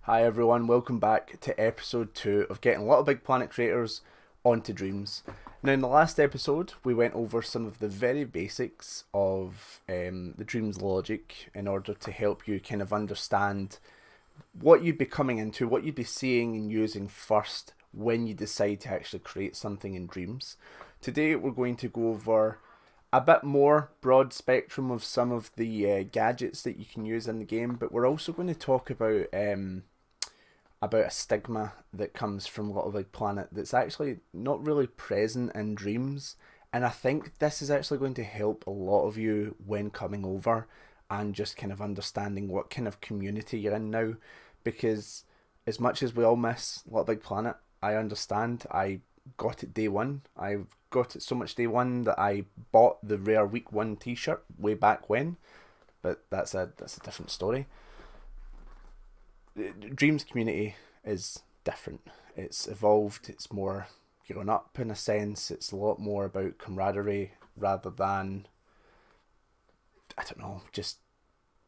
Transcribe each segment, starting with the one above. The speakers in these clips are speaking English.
Hi everyone, welcome back to episode 2 of getting Little Big Planet creators onto Dreams. Now in the last episode we went over some of the very basics of the Dreams logic in order to help you kind of understand what you'd be coming into, what you'd be seeing and using first when you decide to actually create something in Dreams. Today we're going to go over a bit more broad spectrum of some of the gadgets that you can use in the game, but we're also going to talk about a stigma that comes from Little Big Planet that's actually not really present in Dreams. And I think this is actually going to help a lot of you when coming over and just kind of understanding what kind of community you're in now. Because as much as we all miss Little Big Planet, I understand. I got it day one. I got it so much day one that I bought the rare week one t-shirt way back when. But that's a different story. Dreams community is different. It's evolved. It's more grown up in a sense. It's a lot more about camaraderie rather than, I don't know, just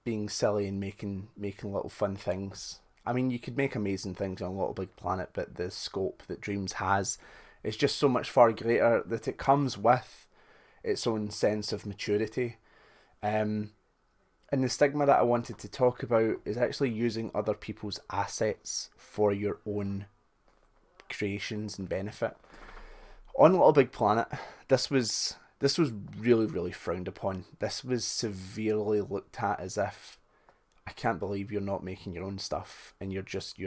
being silly and making little fun things. I mean, you could make amazing things on Little Big Planet, but the scope that Dreams has is just so much far greater that it comes with its own sense of maturity. And the stigma that I wanted to talk about is actually using other people's assets for your own creations and benefit. On Little Big Planet, this was really frowned upon. This was severely looked at as if, I can't believe you're not making your own stuff and you're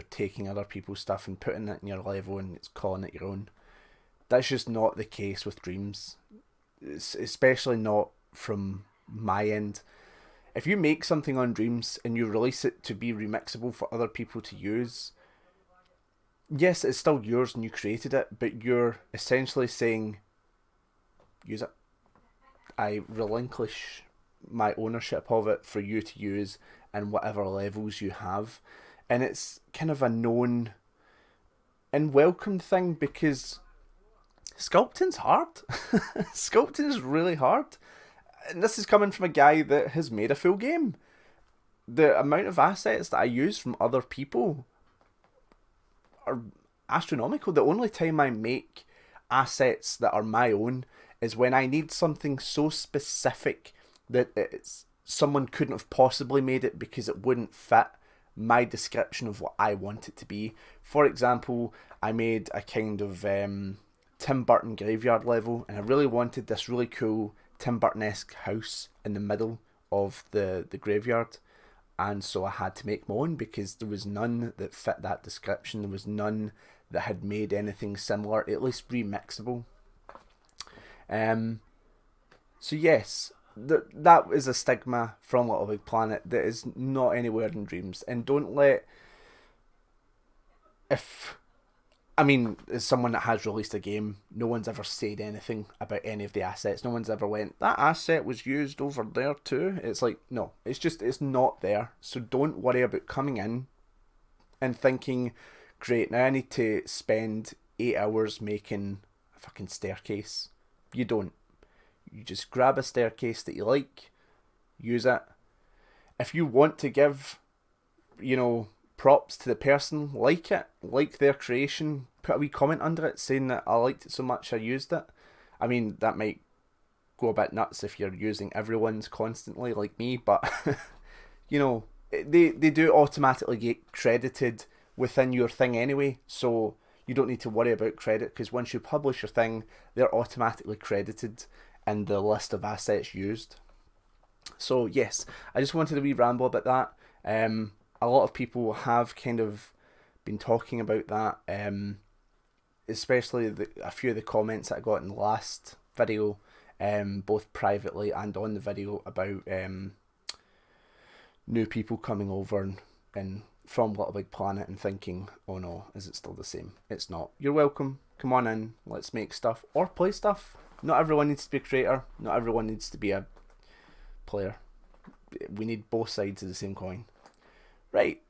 taking other people's stuff and putting it in your level and it's calling it your own. That's just not the case with Dreams. It's especially not from my end. If you make something on Dreams and you release it to be remixable for other people to use, yes, it's still yours and you created it, but you're essentially saying, use it. I relinquish my ownership of it for you to use in whatever levels you have. And it's kind of a known and welcomed thing because sculpting's hard. Sculpting is really hard. And this is coming from a guy that has made a full game. The amount of assets that I use from other people are astronomical. The only time I make assets that are my own is when I need something so specific that someone couldn't have possibly made it because it wouldn't fit my description of what I want it to be. For example, I made a kind of Tim Burton graveyard level, and I really wanted this really cool Tim Burton-esque house in the middle of the graveyard, and so I had to make my own because there was none that fit that description. There was none that had made anything similar, at least remixable. So yes, that is a stigma from Little Big Planet that is not anywhere in Dreams. And don't let, as someone that has released a game, no one's ever said anything about any of the assets. No one's ever went, that asset was used over there too. It's like, no, it's not there. So don't worry about coming in and thinking, great, now I need to spend 8 hours making a fucking staircase. You don't. You just grab a staircase that you like, use it. If you want to give, props to the person, like their creation, put a wee comment under it saying that I liked it so much I used it. I mean, that might go a bit nuts if you're using everyone's constantly like me, but they do automatically get credited within your thing anyway, so you don't need to worry about credit because once you publish your thing, they're automatically credited in the list of assets used. So yes, I just wanted to wee ramble about that. A lot of people have kind of been talking about that, especially a few of the comments that I got in the last video, both privately and on the video, about new people coming over and from Little Big Planet and thinking, oh no, is it still the same? It's not. You're welcome. Come on in. Let's make stuff or play stuff. Not everyone needs to be a creator. Not everyone needs to be a player. We need both sides of the same coin. Right,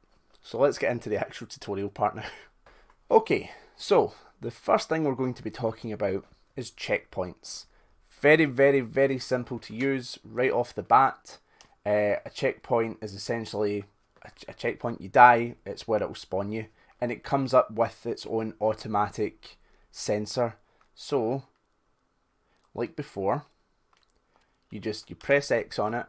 so let's get into the actual tutorial part now. Okay, so the first thing we're going to be talking about is checkpoints. Very simple to use right off the bat. A checkpoint is essentially a checkpoint, you die, it's where it will spawn you. And it comes up with its own automatic sensor. So, like before, you press X on it.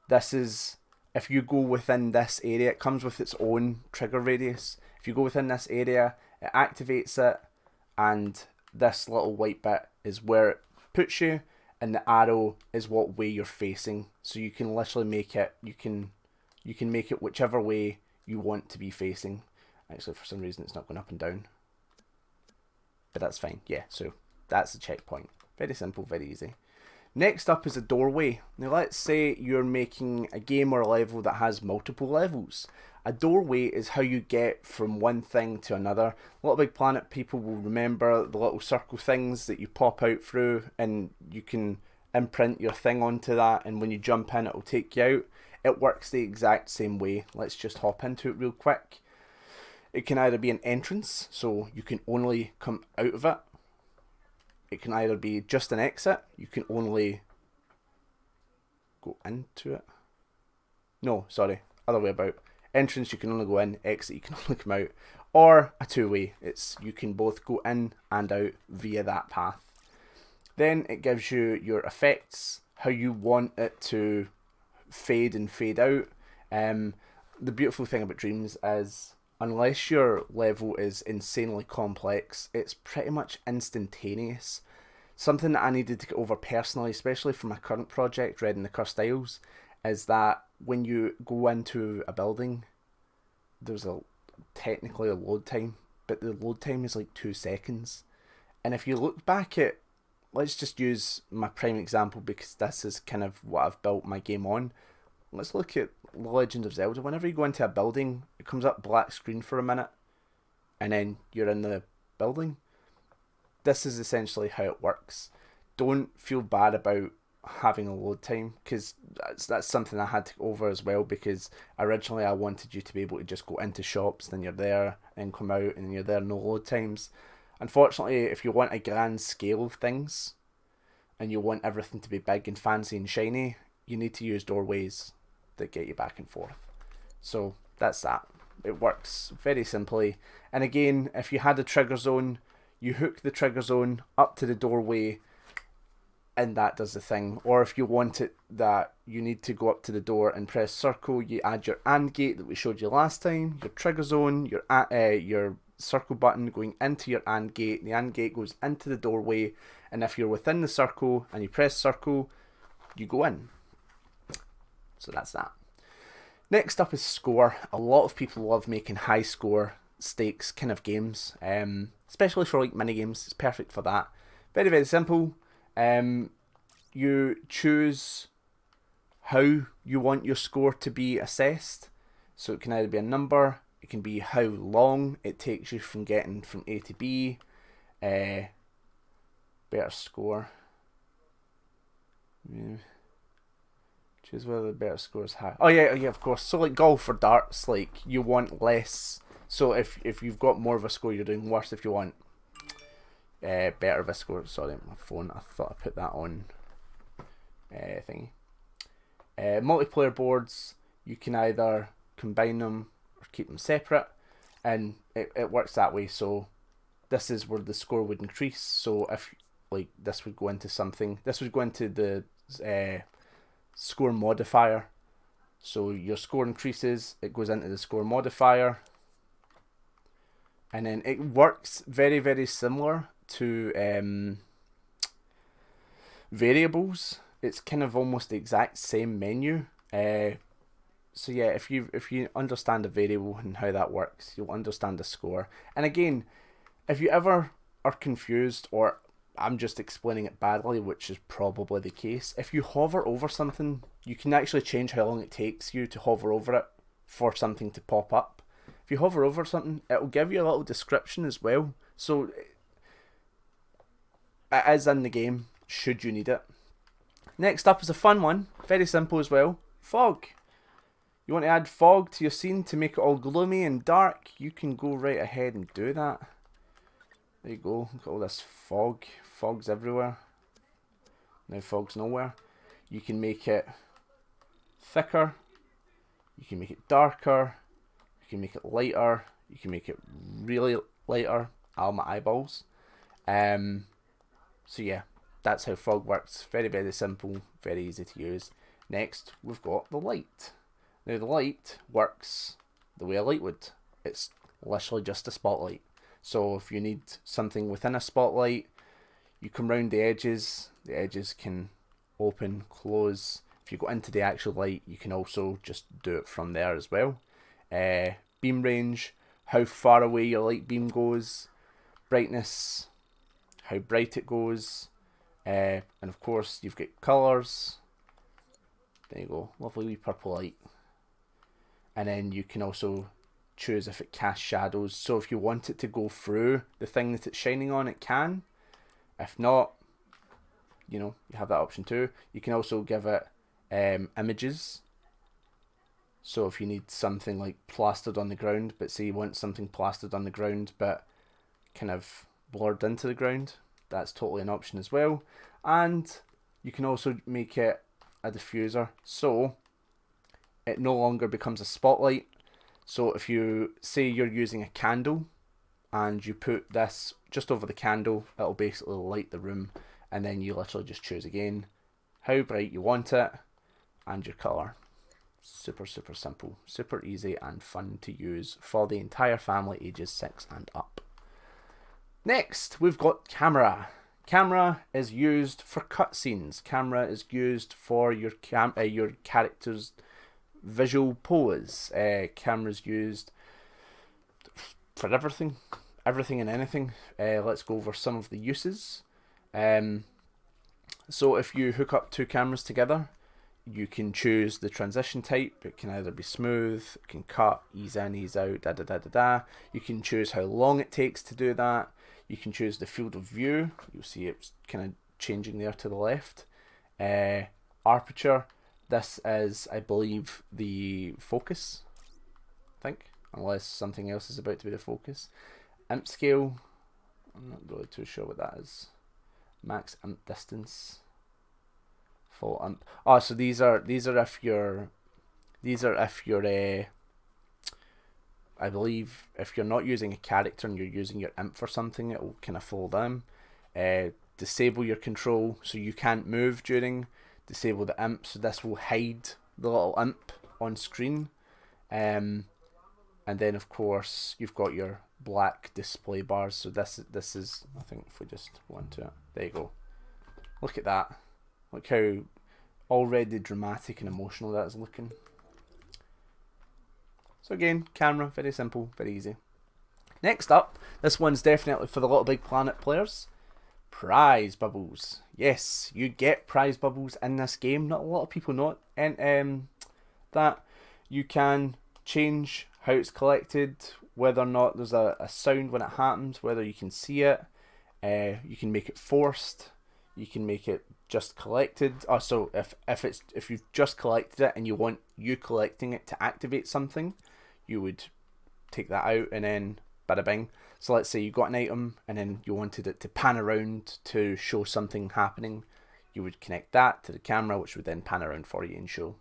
This is, if you go within this area, it comes with its own trigger radius. If you go within this area, it activates it, and this little white bit is where it puts you, and the arrow is what way you're facing. So you can literally make it, you can make it whichever way you want to be facing. Actually, for some reason, it's not going up and down, but that's fine. Yeah, so that's the checkpoint. Very simple, very easy. Next up is a doorway. Now let's say you're making a game or a level that has multiple levels. A doorway is how you get from one thing to another. Little Big Planet people will remember the little circle things that you pop out through, and you can imprint your thing onto that, and when you jump in, it'll take you out. It works the exact same way. Let's just hop into it real quick. It can either be an entrance, so you can only come out of it. It can either be just an exit, you can only go into it. No, sorry, other way about. Entrance, you can only go in, exit, you can only come out. Or a two-way, it's you can both go in and out via that path. Then it gives you your effects, how you want it to fade and fade out. The beautiful thing about Dreams is, unless your level is insanely complex, it's pretty much instantaneous. Something that I needed to get over personally, especially for my current project, Red and the Cursed Isles, is that when you go into a building, there's technically a load time, but the load time is like 2 seconds. And if you look back at, let's just use my prime example because this is kind of what I've built my game on. Let's look at The Legend of Zelda. Whenever you go into a building, it comes up black screen for a minute, and then you're in the building. This is essentially how it works. Don't feel bad about having a load time, because that's something I had to go over as well, because originally I wanted you to be able to just go into shops, then you're there, and come out, and then you're there, no load times. Unfortunately, if you want a grand scale of things, and you want everything to be big and fancy and shiny, you need to use doorways that get you back and forth. So that's that. It works very simply. And again, if you had a trigger zone, you hook the trigger zone up to the doorway, and that does the thing. Or if you want it that you need to go up to the door and press circle, you add your AND gate that we showed you last time, your trigger zone, your circle button going into your AND gate. The AND gate goes into the doorway, and if you're within the circle and you press circle, you go in. So that's that. Next up is score. A lot of people love making high score stakes kind of games, especially for like mini games. It's perfect for that. Very, very simple. You choose how you want your score to be assessed. So it can either be a number, it can be how long it takes you from getting from A to B. Better score. Yeah. Choose whether the better score is high. Oh yeah, of course. So like golf or darts, like you want less. So if you've got more of a score, you're doing worse. If you want better of a score, sorry, my phone. I thought I put that on thingy. Multiplayer boards, you can either combine them or keep them separate, and it works that way. So this is where the score would increase. So if like this would go into something, this would go into the score modifier. So your score increases, it goes into the score modifier, and then it works very, very similar to variables. It's kind of almost the exact same menu. So yeah, if you understand a variable and how that works, you'll understand the score. And again, if you ever are confused, or I'm just explaining it badly, which is probably the case, if you hover over something, you can actually change how long it takes you to hover over it for something to pop up. If you hover over something, it'll give you a little description as well. So it is in the game, should you need it. Next up is a fun one, very simple as well. Fog. You want to add fog to your scene to make it all gloomy and dark, you can go right ahead and do that. There you go, look at all this fog. Fog's everywhere. Now fog's nowhere. You can make it thicker. You can make it darker, you can make it lighter, you can make it really lighter. Ow, my eyeballs. So yeah, that's how fog works. Very, very simple, very easy to use. Next, we've got the light. Now the light works the way a light would. It's literally just a spotlight. So if you need something within a spotlight, you come round the edges can open, close. If you go into the actual light, you can also just do it from there as well. Beam range, how far away your light beam goes. Brightness, how bright it goes. And of course, you've got colours. There you go, lovely wee purple light. And then you can also choose if it casts shadows. So if you want it to go through the thing that it's shining on, it can. If not, you have that option too. You can also give it images. So if you need something like plastered on the ground, but say you want something plastered on the ground but kind of blurred into the ground, that's totally an option as well. And you can also make it a diffuser, so it no longer becomes a spotlight. So if you say you're using a candle and you put this just over the candle, it'll basically light the room, and then you literally just choose again how bright you want it and your colour. Super, super simple, super easy and fun to use for the entire family ages 6 and up. Next, we've got camera. Camera is used for cutscenes. Camera is used for your character's visual pose. Camera's used for everything and anything. Let's go over some of the uses. So if you hook up two cameras together, you can choose the transition type. It can either be smooth, it can cut, ease in, ease out, da da da da da. You can choose how long it takes to do that. You can choose the field of view. You'll see it's kind of changing there to the left. Aperture. This is, I believe, the focus, I think, unless something else is about to be the focus. Imp scale. I'm not really too sure what that is. Max imp distance. Full imp. Oh, so these are if you're I believe if you're not using a character and you're using your imp for something, it will kind of fall down. Disable your control so you can't move during. Disable the imp, so this will hide the little imp on screen. And then of course you've got your black display bars. So this is, I think if we just want to, there you go. Look at that. Look how already dramatic and emotional that is looking. So again, camera, very simple, very easy. Next up, this one's definitely for the Little Big Planet players. Prize bubbles. Yes, you get prize bubbles in this game. Not a lot of people know it. And that you can change how it's collected, whether or not there's a sound when it happens, whether you can see it. You can make it forced. You can make it just collected. So if you've just collected it and you want you collecting it to activate something, you would take that out and then bada bing. So let's say you got an item and then you wanted it to pan around to show something happening. You would connect that to the camera, which would then pan around for you and show.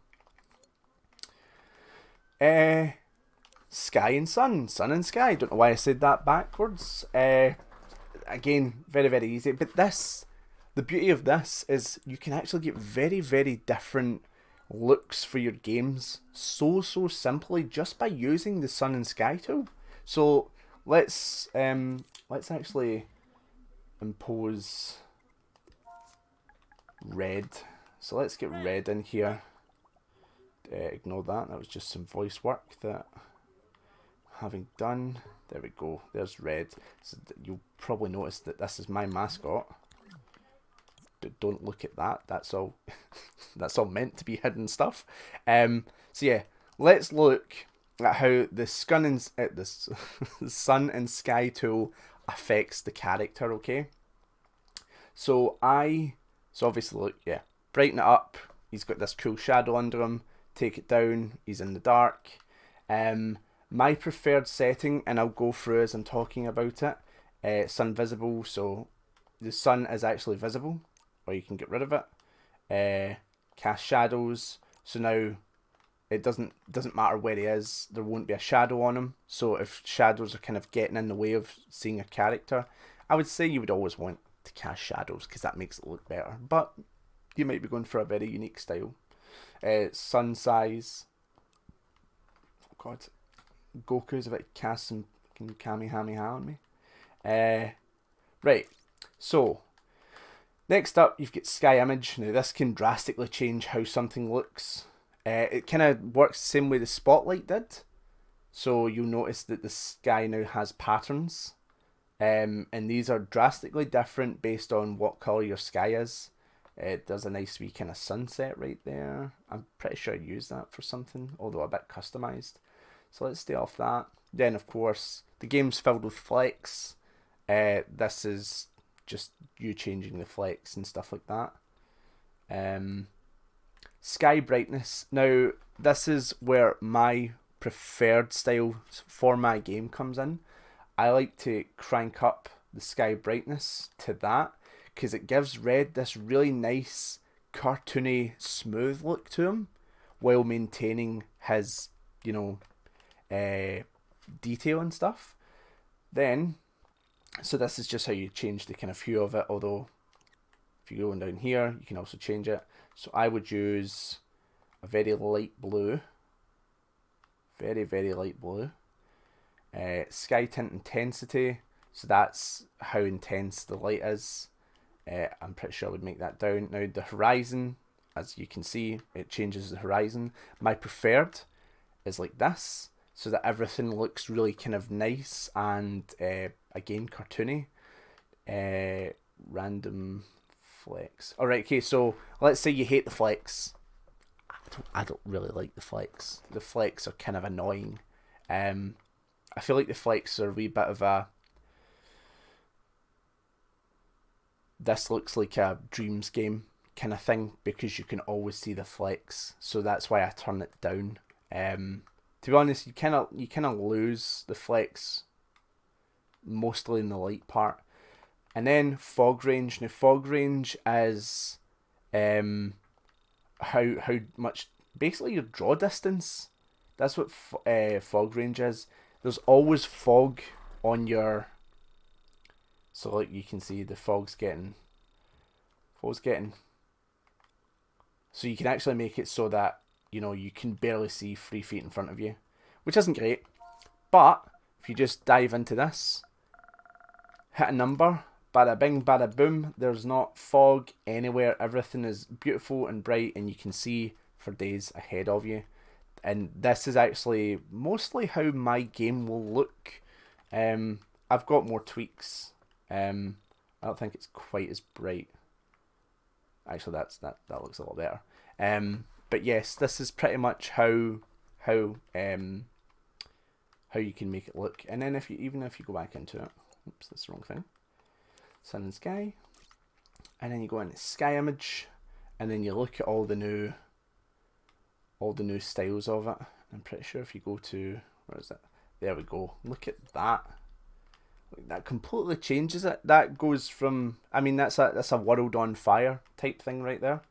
Sky and sun. Sun and sky. Don't know why I said that backwards. Again, very, very easy. But the beauty of this is you can actually get very, very different looks for your games so simply just by using the sun and sky tool. So let's actually impose red. So let's get red in here. Ignore that. That was just some voice work that having done. There we go. There's red. So you'll probably notice that this is my mascot. Don't look at that. That's all. That's all meant to be hidden stuff. So yeah, let's look at how the sun and sky tool affects the character. Okay. So obviously look, yeah, brighten it up. He's got this cool shadow under him. Take it down. He's in the dark. My preferred setting, and I'll go through as I'm talking about it. Sun visible. So the sun is actually visible. Or you can get rid of it. Cast shadows. So now it doesn't matter where he is. There won't be a shadow on him. So if shadows are kind of getting in the way of seeing a character, I would say you would always want to cast shadows because that makes it look better. But you might be going for a very unique style. Sun size. Oh God, Goku's about to cast some Kamehameha on me. Right. So next up, you've got sky image. Now this can drastically change how something looks. It kind of works the same way the spotlight did. So you'll notice that the sky now has patterns. And these are drastically different based on what colour your sky is. It does a nice wee kind of sunset right there. I'm pretty sure I'd use that for something, although a bit customised. So let's stay off that. Then of course, the game's filled with flex. This is just you changing the flex and stuff like that. Sky brightness. Now, this is where my preferred style for my game comes in. I like to crank up the sky brightness to that because it gives Red this really nice, cartoony, smooth look to him while maintaining his, detail and stuff. Then, so this is just how you change the kind of hue of it, although if you go down here, you can also change it. So I would use a very light blue, very, very light blue. Sky tint intensity, so that's how intense the light is. I'm pretty sure I would make that down. Now the horizon, as you can see, it changes the horizon. My preferred is like this, so that everything looks really kind of nice and again cartoony. Random flex. Alright, okay, so let's say you hate the flex. I don't really like the flex. The flex are kind of annoying. I feel like the flex are a wee bit of a... This looks like a Dreams game kind of thing because you can always see the flex. So that's why I turn it down. To be honest, you kind of lose the flex mostly in the light part. And then fog range. Now fog range is how much, basically your draw distance. That's what fog range is. There's always fog on your, so like you can see the fog's getting, so you can actually make it so that you can barely see 3 feet in front of you, which isn't great. But if you just dive into this, hit a number, bada bing, bada boom, there's not fog anywhere. Everything is beautiful and bright and you can see for days ahead of you. And this is actually mostly how my game will look. I've got more tweaks. I don't think it's quite as bright. Actually, that looks a lot better. But yes, this is pretty much how you can make it look. And then if you go back into it, oops, that's the wrong thing. Sun and sky, and then you go into sky image, and then you look at all the new styles of it. I'm pretty sure if you go to, where is it? There we go. Look at that. That completely changes it. That goes from, I mean, that's a world on fire type thing right there.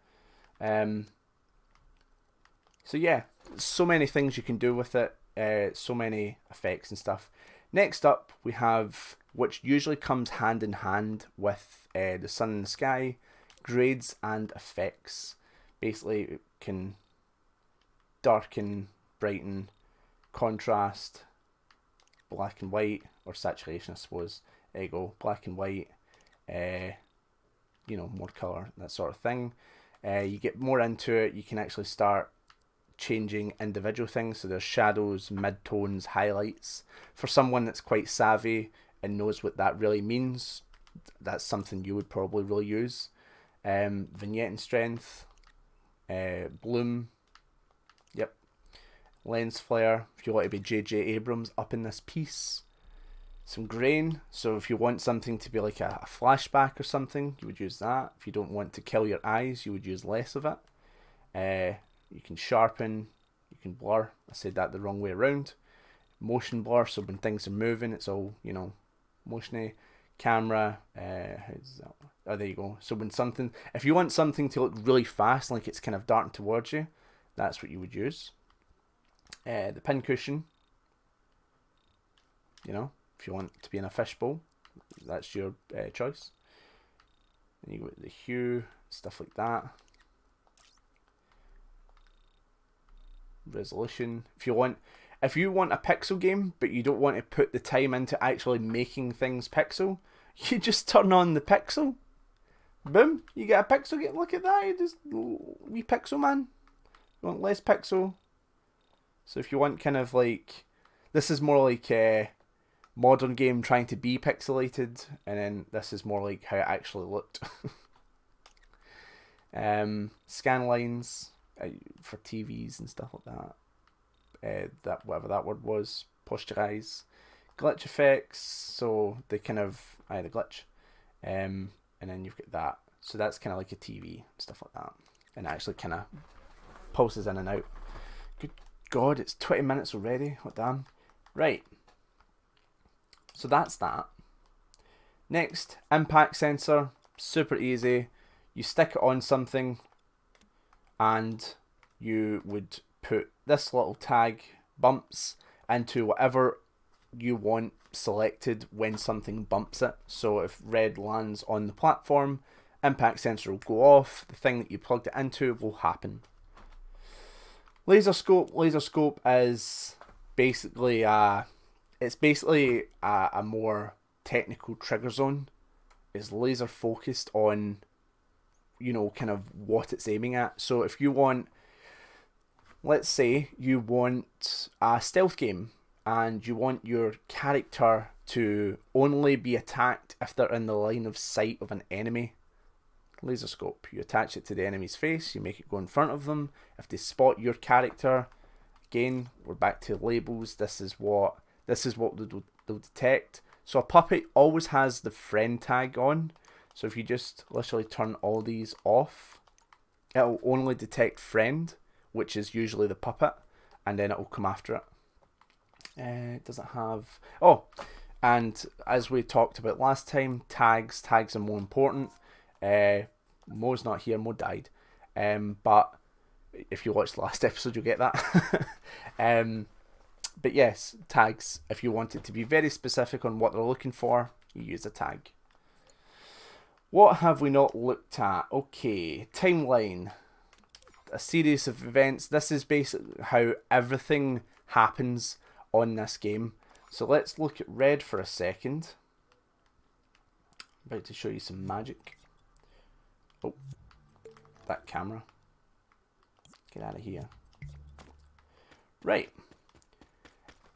So yeah, so many things you can do with it. So many effects and stuff. Next up, we have, which usually comes hand in hand with the sun and the sky, grades and effects. Basically, it can darken, brighten, contrast, black and white, or saturation, I suppose. There you go, black and white, more colour, that sort of thing. You get more into it, you can actually start changing individual things. So there's shadows, midtones, highlights. For someone that's quite savvy and knows what that really means, that's something you would probably really use. Vignette and strength, bloom, yep, lens flare, if you want to be J.J. Abrams up in this piece. Some grain, so if you want something to be like a flashback or something, you would use that. If you don't want to kill your eyes, you would use less of it. You can sharpen, you can blur. I said that the wrong way around. Motion blur, so when things are moving, it's all, motiony. Camera, how's that? Oh, there you go. So when something, if you want something to look really fast, like it's kind of darting towards you, that's what you would use. The pin cushion, you know, if you want to be in a fishbowl, that's your choice. And you go with the hue, stuff like that. Resolution. If you want a pixel game, but you don't want to put the time into actually making things pixel, you just turn on the pixel. Boom, you get a pixel game. Look at that, you just wee pixel man. You want less pixel. So if you want kind of like, this is more like a modern game trying to be pixelated, and then this is more like how it actually looked. Scan lines for TVs and stuff like that. That whatever that word was. Posterize. Glitch effects. So they kind of the glitch. And then you've got that. So that's kind of like a TV, stuff like that. And it actually kind of pulses in and out. Good God, it's 20 minutes already. What damn? Right. So that's that. Next, impact sensor. Super easy. You stick it on something and you would put this little tag bumps into whatever you want selected when something bumps it. So if red lands on the platform, impact sensor will go off, the thing that you plugged it into will happen. Laser scope is basically a more technical trigger zone. It's laser focused on, you know, kind of what it's aiming at. So if you want, let's say you want a stealth game and you want your character to only be attacked if they're in the line of sight of an enemy. Laser scope. You attach it to the enemy's face, you make it go in front of them. If they spot your character, again, we're back to labels. This is what they'll detect. So a puppet always has the friend tag on. So if you just literally turn all these off, it'll only detect friend, which is usually the puppet, and then it'll come after it. It doesn't have... Oh, and as we talked about last time, tags are more important. Mo's not here, Mo died. But if you watched the last episode, you'll get that. But yes, tags. If you want it to be very specific on what they're looking for, you use a tag. What have we not looked at? Okay, timeline. A series of events. This is basically how everything happens on this game. So let's look at red for a second. I'm about to show you some magic. Oh, that camera. Get out of here. Right.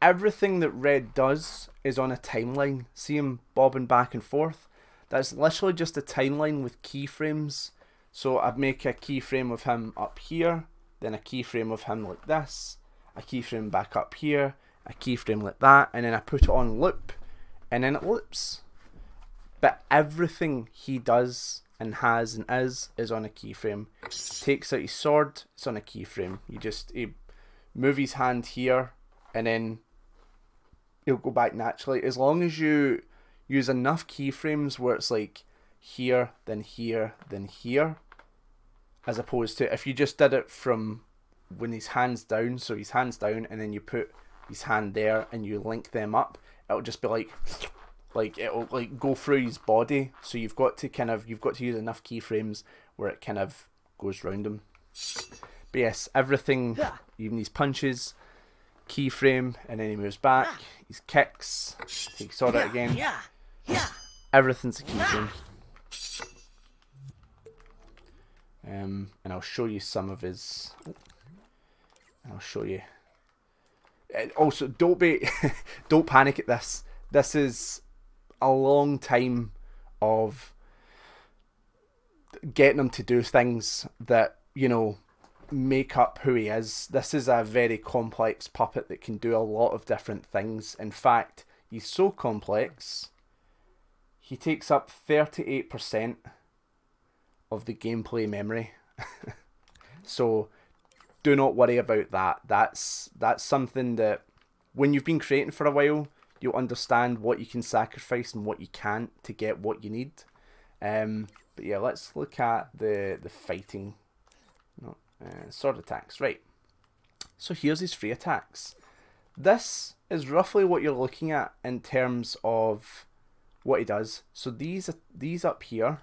Everything that red does is on a timeline. See him bobbing back and forth? That's literally just a timeline with keyframes. So I'd make a keyframe of him up here, then a keyframe of him like this, a keyframe back up here, a keyframe like that, and then I put it on loop, and then it loops. But everything he does and has and is on a keyframe. Takes out his sword, it's on a keyframe. He move his hand here, and then he'll go back naturally. As long as you use enough keyframes where it's like here, then here, then here, as opposed to if you just did it from when his hand's down, so his hand's down, and then you put his hand there and you link them up, it'll just be like it'll like go through his body. So you've got to use enough keyframes where it kind of goes round him. But yes, everything, even these punches, keyframe, and then he moves back. His kicks, takes sword out again. Everything's a keyframe. And I'll show you some of his. I'll show you. Also, don't panic at this. This is a long time of getting him to do things that, you know, make up who he is. This is a very complex puppet that can do a lot of different things. In fact, he's so complex, he takes up 38% of the gameplay memory. So do not worry about that. That's something that when you've been creating for a while, you'll understand what you can sacrifice and what you can't to get what you need. But yeah, let's look at the fighting. No, sword attacks. Right. So here's his free attacks. This is roughly what you're looking at in terms of what he does. So these up here,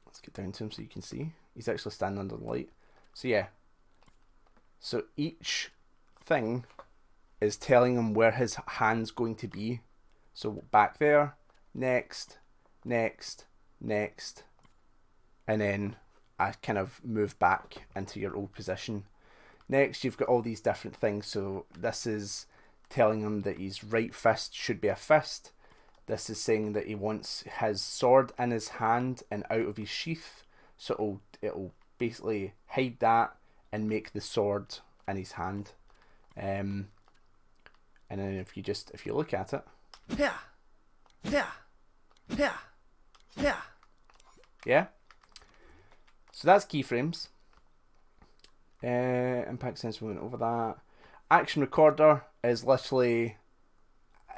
let's get down to him so you can see. He's actually standing under the light. So yeah, so each thing is telling him where his hand's going to be. So back there, next, next, next, and then I kind of move back into your old position. Next, you've got all these different things. So this is telling him that his right fist should be a fist. This is saying that he wants his sword in his hand and out of his sheath. So it'll basically hide that and make the sword in his hand. And then if you look at it, yeah. So that's keyframes. Impact sensor, we went over that. Action recorder is literally,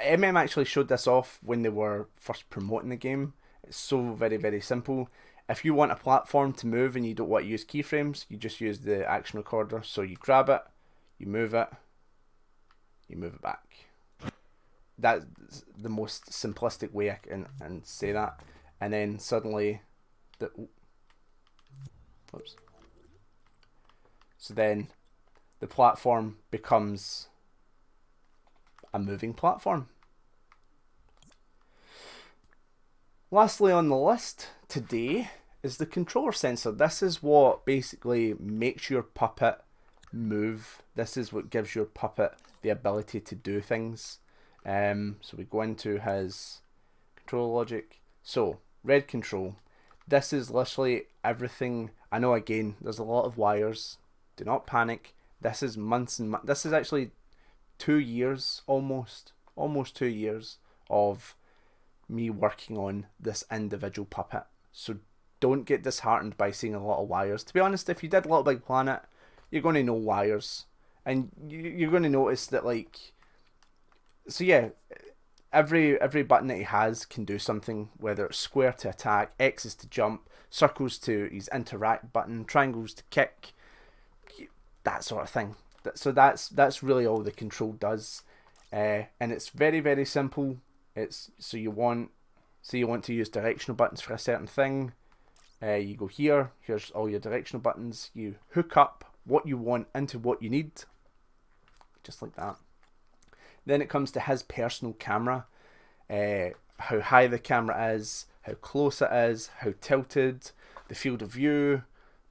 MM actually showed this off when they were first promoting the game. It's so very, very simple. If you want a platform to move and you don't want to use keyframes, you just use the action recorder. So you grab it, you move it back. That's the most simplistic way I can say that. And then suddenly, whoops. So then the platform becomes a moving platform. Lastly on the list today is the controller sensor. This is what basically makes your puppet move. This is what gives your puppet the ability to do things. So we go into his control logic. So red control. This is literally everything. I know, again, there's a lot of wires. Do not panic. This is months and months. This is actually 2 years, almost 2 years of me working on this individual puppet. So don't get disheartened by seeing a lot of wires. To be honest, if you did Little Big Planet, you're going to know wires. And you're going to notice that, like, so yeah, every button that he has can do something, whether it's square to attack, X is to jump, circles to his interact button, triangles to kick, that sort of thing. So that's really all the control does. And it's very, very simple. It's so you want to use directional buttons for a certain thing. You go here, here's all your directional buttons. You hook up what you want into what you need, just like that. Then it comes to his personal camera, how high the camera is, how close it is, how tilted, the field of view,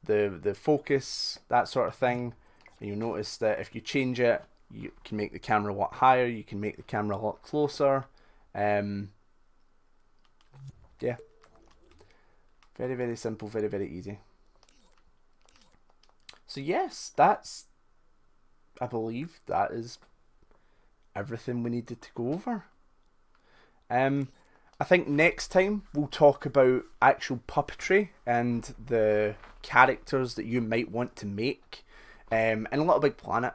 the focus, that sort of thing. And you'll notice that if you change it, you can make the camera a lot higher, you can make the camera a lot closer. Yeah. Very, very simple, very, very easy. So yes, I believe that is everything we needed to go over. I think next time we'll talk about actual puppetry and the characters that you might want to make. In Little Big Planet,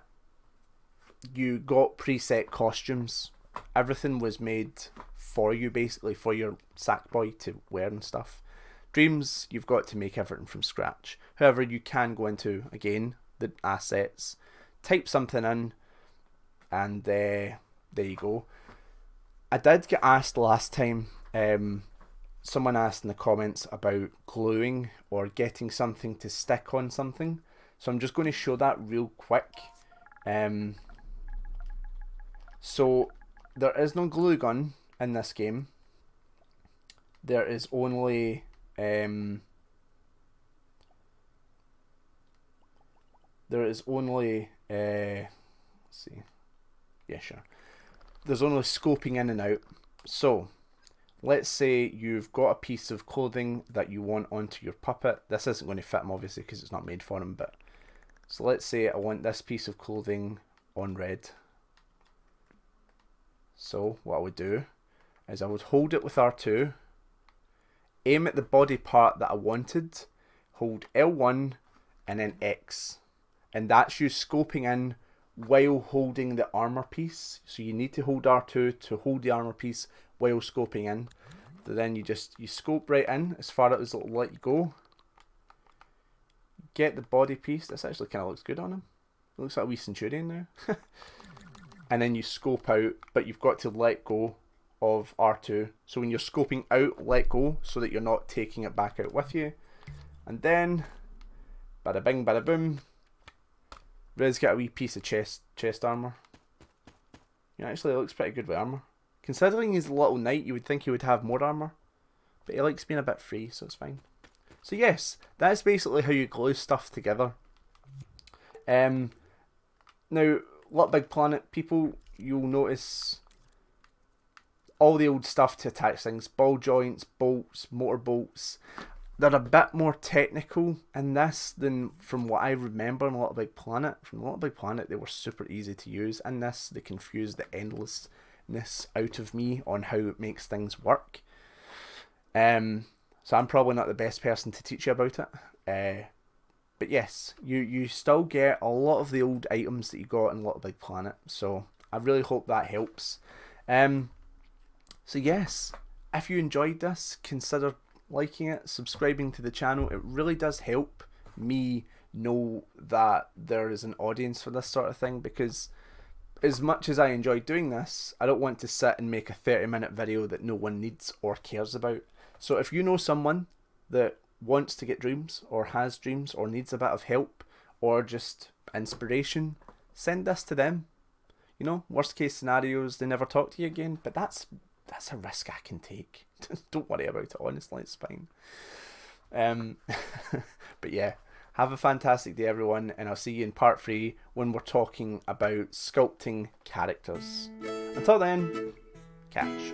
you got preset costumes. Everything was made for you, basically, for your Sackboy to wear and stuff. Dreams, you've got to make everything from scratch. However, you can go into, again, the assets, type something in, and there you go. I did get asked last time, someone asked in the comments about gluing or getting something to stick on something. So I'm just going to show that real quick. So there is no glue gun in this game. There is only let's see. Yeah, sure. There's only scoping in and out. So let's say you've got a piece of clothing that you want onto your puppet. This isn't going to fit him, obviously, because it's not made for him, but so let's say I want this piece of clothing on red. So what I would do is I would hold it with R2, aim at the body part that I wanted, hold L1 and then X. And that's you scoping in while holding the armor piece. So you need to hold R2 to hold the armor piece while scoping in. So then you scope right in as far as it'll let you go. get the body piece. This actually kind of looks good on him. It looks like a wee centurion now. And then you scope out, but you've got to let go of R2. So when you're scoping out, let go so that you're not taking it back out with you. And then, bada bing, bada boom. Riz got a wee piece of chest armor. Yeah, actually it looks pretty good with armor. Considering he's a little knight, you would think he would have more armor. But he likes being a bit free, so it's fine. So yes, that's basically how you glue stuff together. Now, Little Big Planet people, you'll notice all the old stuff to attach things. Ball joints, bolts, motor bolts. They're a bit more technical in this than from what I remember in Little Big Planet. From Little Big Planet, they were super easy to use. In this, they confused the endlessness out of me on how it makes things work. So I'm probably not the best person to teach you about it. But yes, you still get a lot of the old items that you got in Little Big Planet. So I really hope that helps. So yes, if you enjoyed this, consider liking it, subscribing to the channel. It really does help me know that there is an audience for this sort of thing, because as much as I enjoy doing this, I don't want to sit and make a 30-minute video that no one needs or cares about. So if you know someone that wants to get dreams, or has dreams, or needs a bit of help, or just inspiration, send this to them. You know, worst case scenarios, they never talk to you again, but that's a risk I can take. Don't worry about it, honestly, it's fine. But yeah, have a fantastic day everyone, and I'll see you in part 3 when we're talking about sculpting characters. Until then, catch.